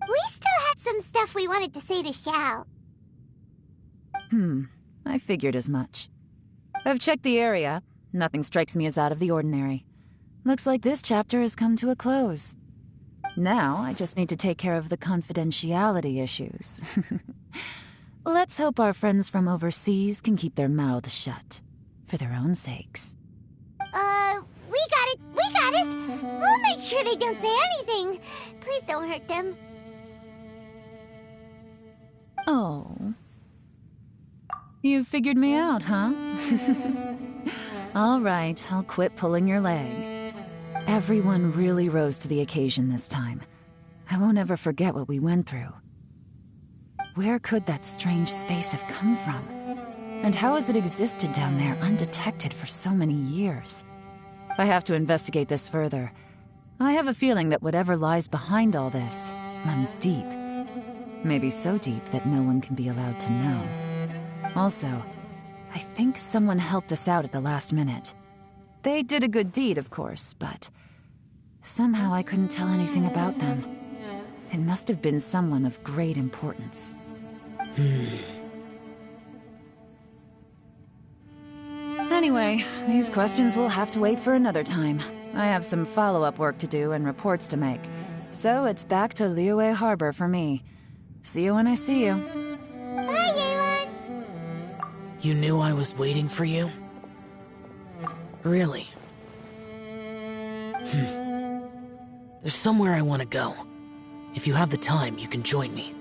[SPEAKER 2] We still had some stuff we wanted to say to Xiao.
[SPEAKER 4] I figured as much. I've checked the area. Nothing strikes me as out of the ordinary. Looks like this chapter has come to a close. Now, I just need to take care of the confidentiality issues. Let's hope our friends from overseas can keep their mouths shut. For their own sakes.
[SPEAKER 2] We got it! We got it! We'll make sure they don't say anything. Please don't hurt them.
[SPEAKER 4] Oh. You figured me out, huh? All right, I'll quit pulling your leg. Everyone really rose to the occasion this time. I won't ever forget what we went through. Where could that strange space have come from? And how has it existed down there undetected for so many years? I have to investigate this further. I have a feeling that whatever lies behind all this runs deep. Maybe so deep that no one can be allowed to know. Also, I think someone helped us out at the last minute. They did a good deed, of course, but somehow I couldn't tell anything about them. It must have been someone of great importance. Anyway, these questions will have to wait for another time. I have some follow-up work to do and reports to make. So it's back to Liyue Harbor for me. See you when I see you.
[SPEAKER 2] Bye, Yelan!
[SPEAKER 6] You knew I was waiting for you? Really? There's somewhere I want to go. If you have the time, you can join me.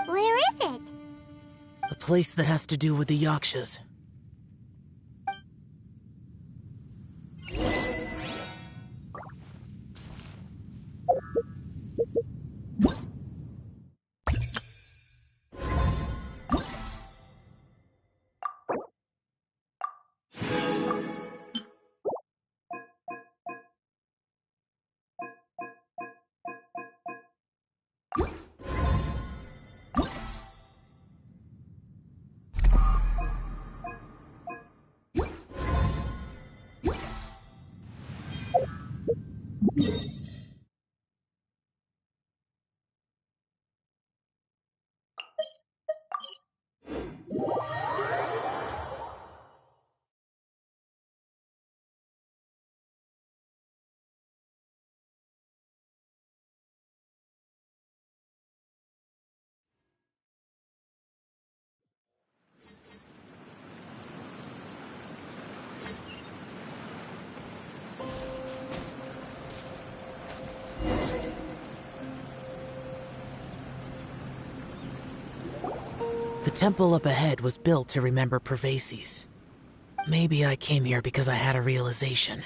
[SPEAKER 2] Where is it?
[SPEAKER 6] A place that has to do with the Yakshas. temple up ahead was built to remember Pervases. Maybe I came here because I had a realization.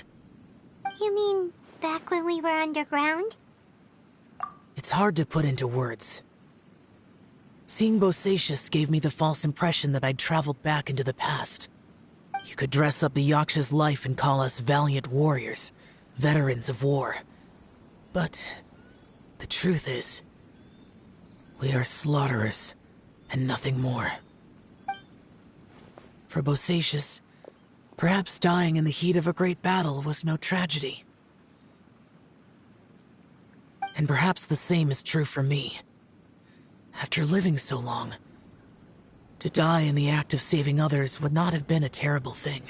[SPEAKER 2] You mean back when we were underground?
[SPEAKER 6] It's hard to put into words. Seeing Bosacius gave me the false impression that I'd traveled back into the past. You could dress up the Yaksha's life and call us valiant warriors, veterans of war. But the truth is, we are slaughterers and nothing more. For Bosacius, perhaps dying in the heat of a great battle was no tragedy. And perhaps the same is true for me. After living so long, to die in the act of saving others would not have been a terrible thing.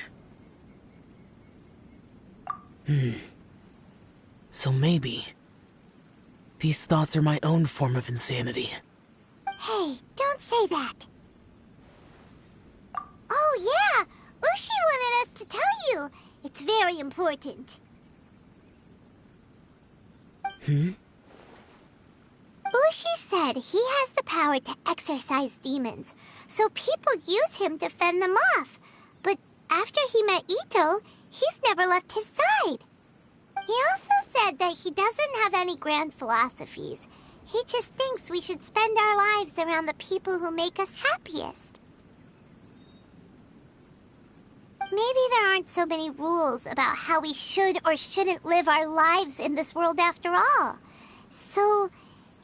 [SPEAKER 6] So maybe these thoughts are my own form of insanity.
[SPEAKER 2] Hey, don't say that. Oh yeah, Ushi wanted us to tell you. It's very important. Ushi said he has the power to exorcise demons, so people use him to fend them off. But after he met Ito, he's never left his side. He also said that he doesn't have any grand philosophies. He just thinks we should spend our lives around the people who make us happiest. Maybe there aren't so many rules about how we should or shouldn't live our lives in this world after all. So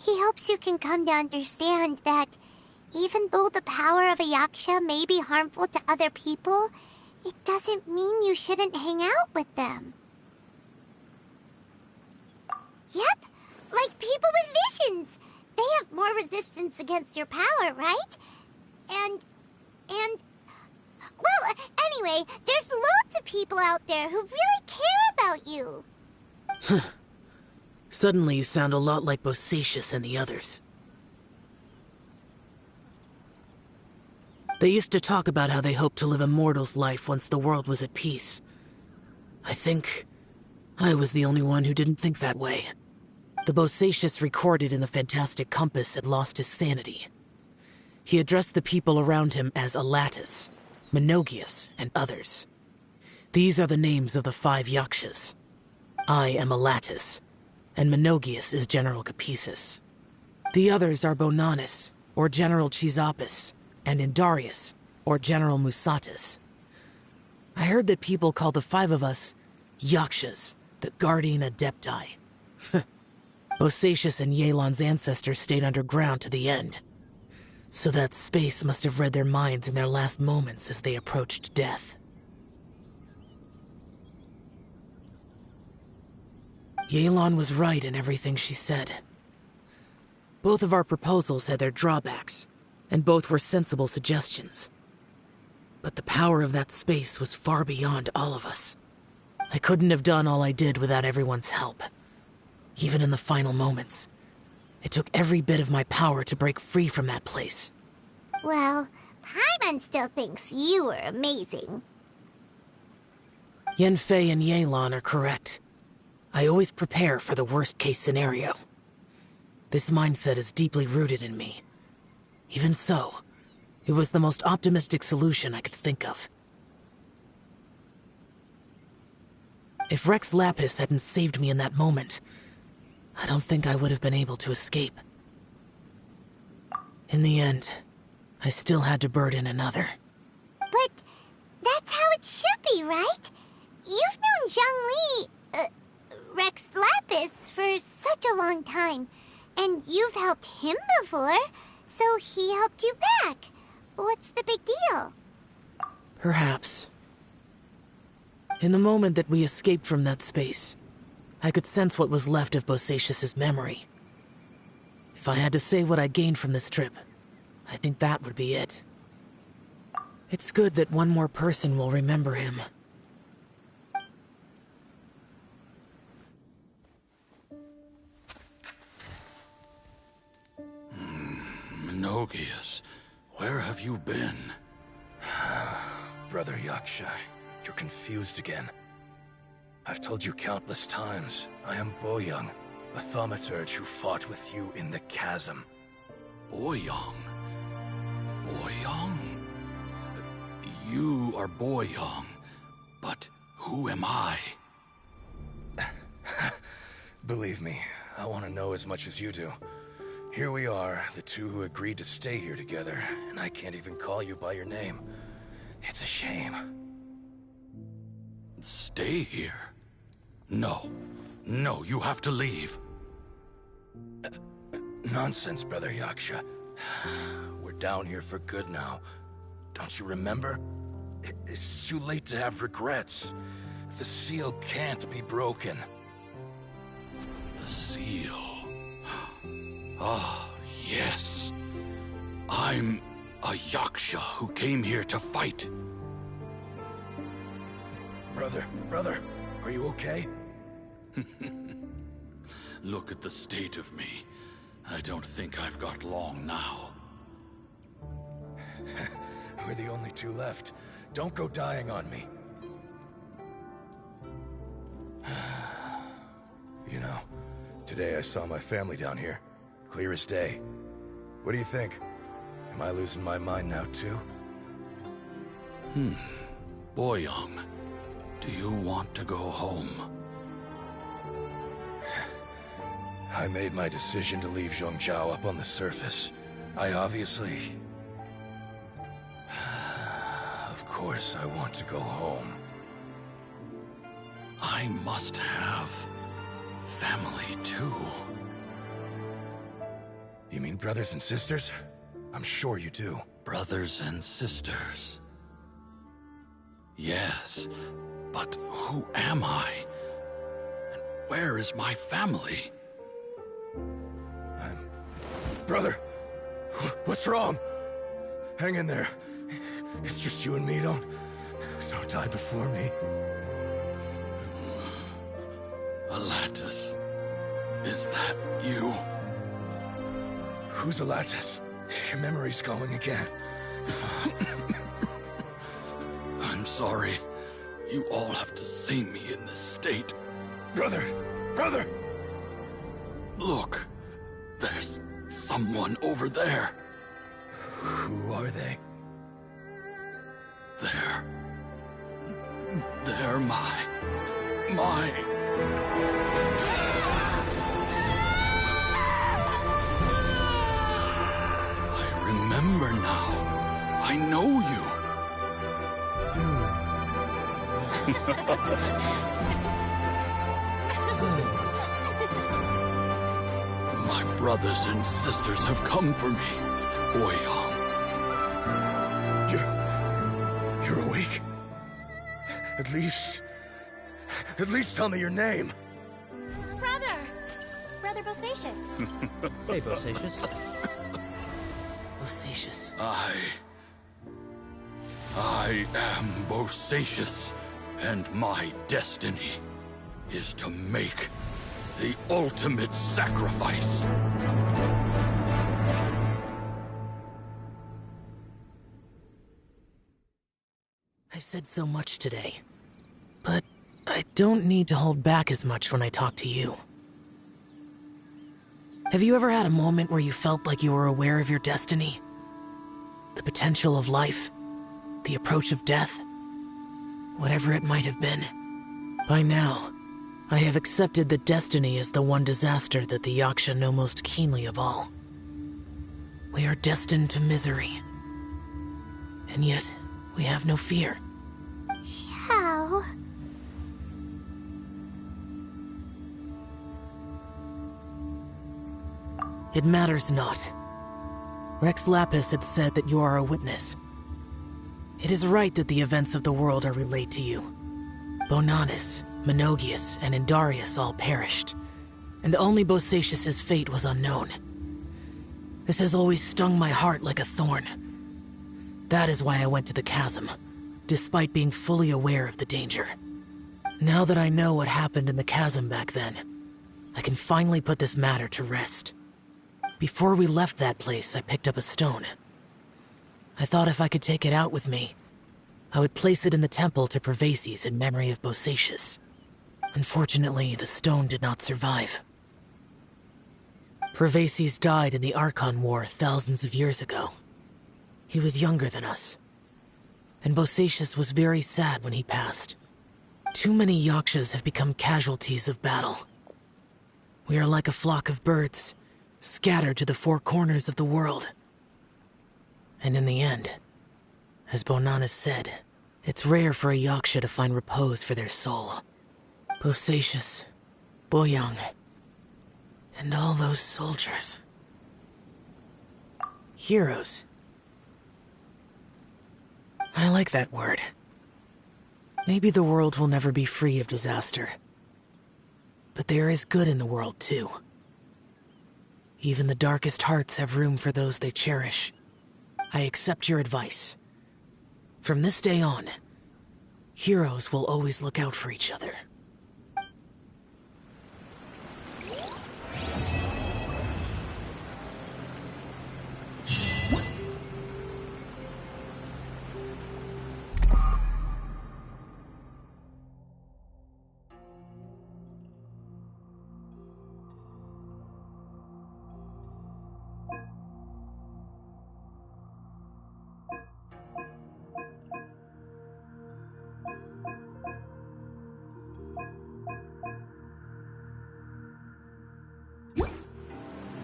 [SPEAKER 2] he hopes you can come to understand that even though the power of a yaksha may be harmful to other people, it doesn't mean you shouldn't hang out with them. Yep, like people with visions. They have more resistance against your power, right? And... Well, anyway, there's loads of people out there who really care about you.
[SPEAKER 6] Suddenly you sound a lot like Bosacius and the others. They used to talk about how they hoped to live a mortal's life once the world was at peace. I think I was the only one who didn't think that way. The Bosacius recorded in the Fantastic Compass had lost his sanity. He addressed the people around him as Alatus, Menogius, and others. These are the names of the 5 Yakshas. I am Alatus, and Menogius is General Capisis. The others are Bonanis, or General Chisapis, and Indarius, or General Musatus. I heard that people call the 5 of us Yakshas, the Guardian Adepti. Bosacius and Yelan's ancestors stayed underground to the end. So that space must have read their minds in their last moments as they approached death. Yelan was right in everything she said. Both of our proposals had their drawbacks, and both were sensible suggestions. But the power of that space was far beyond all of us. I couldn't have done all I did without everyone's help. Even in the final moments, it took every bit of my power to break free from that place.
[SPEAKER 2] Well, Paimon still thinks you were amazing.
[SPEAKER 6] Yanfei and Yelan are correct. I always prepare for the worst-case scenario. This mindset is deeply rooted in me. Even so, it was the most optimistic solution I could think of. If Rex Lapis hadn't saved me in that moment, I don't think I would have been able to escape. In the end, I still had to burden another.
[SPEAKER 2] But that's how it should be, right? You've known Zhang Li, Rex Lapis, for such a long time. And you've helped him before, so he helped you back. What's the big deal?
[SPEAKER 6] Perhaps. In the moment that we escaped from that space, I could sense what was left of Bosacius's memory. If I had to say what I gained from this trip, I think that would be it. It's good that one more person will remember him.
[SPEAKER 3] Menogius, where have you been?
[SPEAKER 5] Brother Yaksha, you're confused again. I've told you countless times, I am Boyoung, the thaumaturge who fought with you in the chasm.
[SPEAKER 3] Boyoung? Boyoung? You are Boy Young, but who am I?
[SPEAKER 5] Believe me, I want to know as much as you do. Here we are, the two who agreed to stay here together, and I can't even call you by your name. It's a shame.
[SPEAKER 3] Stay here? No. No, you have to leave.
[SPEAKER 5] Nonsense, Brother Yaksha. We're down here for good now. Don't you remember? It's too late to have regrets. The seal can't be broken.
[SPEAKER 3] The seal. Ah, yes. I'm a Yaksha who came here to fight.
[SPEAKER 5] Brother, are you okay?
[SPEAKER 3] Look at the state of me. I don't think I've got long now.
[SPEAKER 5] We're the only two left. Don't go dying on me. You know, today I saw my family down here. Clear as day. What do you think? Am I losing my mind now too?
[SPEAKER 3] Boy Young, do you want to go home?
[SPEAKER 5] I made my decision to leave Zhongzhou up on the surface. I obviously... Of course I want to go home.
[SPEAKER 3] I must have family too.
[SPEAKER 5] You mean brothers and sisters? I'm sure you do.
[SPEAKER 3] Brothers and sisters. Yes, but who am I? And where is my family?
[SPEAKER 5] Brother! What's wrong? Hang in there. It's just you and me, don't die before me.
[SPEAKER 3] Alatus, is that you?
[SPEAKER 5] Who's Alatus? Your memory's going again.
[SPEAKER 3] I'm sorry. You all have to see me in this state.
[SPEAKER 5] Brother!
[SPEAKER 3] Look, there's someone over there.
[SPEAKER 5] Who are they?
[SPEAKER 3] They're my... I remember now. I know you. My brothers and sisters have come for me, Boy Young.
[SPEAKER 5] You're awake? At least tell me your name.
[SPEAKER 1] Brother Bosacius.
[SPEAKER 6] Hey, Bosacius. Bosacius.
[SPEAKER 3] I am Bosacius, and my destiny is to make the ultimate sacrifice.
[SPEAKER 6] I've said so much today, but I don't need to hold back as much when I talk to you. Have you ever had a moment where you felt like you were aware of your destiny? The potential of life? The approach of death? Whatever it might have been. By now, I have accepted that destiny is the one disaster that the Yaksha know most keenly of all. We are destined to misery. And yet, we have no fear.
[SPEAKER 2] How?
[SPEAKER 6] It matters not. Rex Lapis had said that you are a witness. It is right that the events of the world are relayed to you. Bonanis, Menogius, and Indarius all perished, and only Bosacius' fate was unknown. This has always stung my heart like a thorn. That is why I went to the chasm, despite being fully aware of the danger. Now that I know what happened in the chasm back then, I can finally put this matter to rest. Before we left that place, I picked up a stone. I thought if I could take it out with me, I would place it in the temple to Pervases in memory of Bosacius. Unfortunately, the stone did not survive. Pervases died in the Archon War thousands of years ago. He was younger than us. and Bosacius was very sad when he passed. Too many Yakshas have become casualties of battle. We are like a flock of birds, scattered to the four corners of the world. And in the end, as Bonanas said, it's rare for a Yaksha to find repose for their soul. Bosacius, Boyang, and all those soldiers. Heroes. I like that word. Maybe the world will never be free of disaster. But there is good in the world, too. Even the darkest hearts have room for those they cherish. I accept your advice. From this day on, heroes will always look out for each other.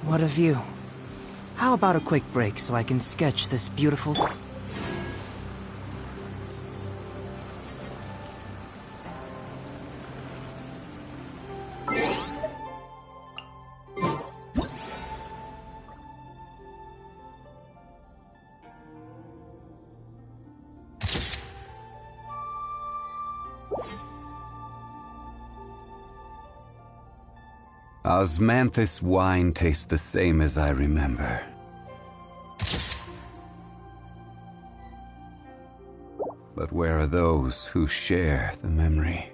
[SPEAKER 10] What a view. How about a quick break so I can sketch this beautiful...
[SPEAKER 8] Osmanthus wine tastes the same as I remember. But where are those who share the memory?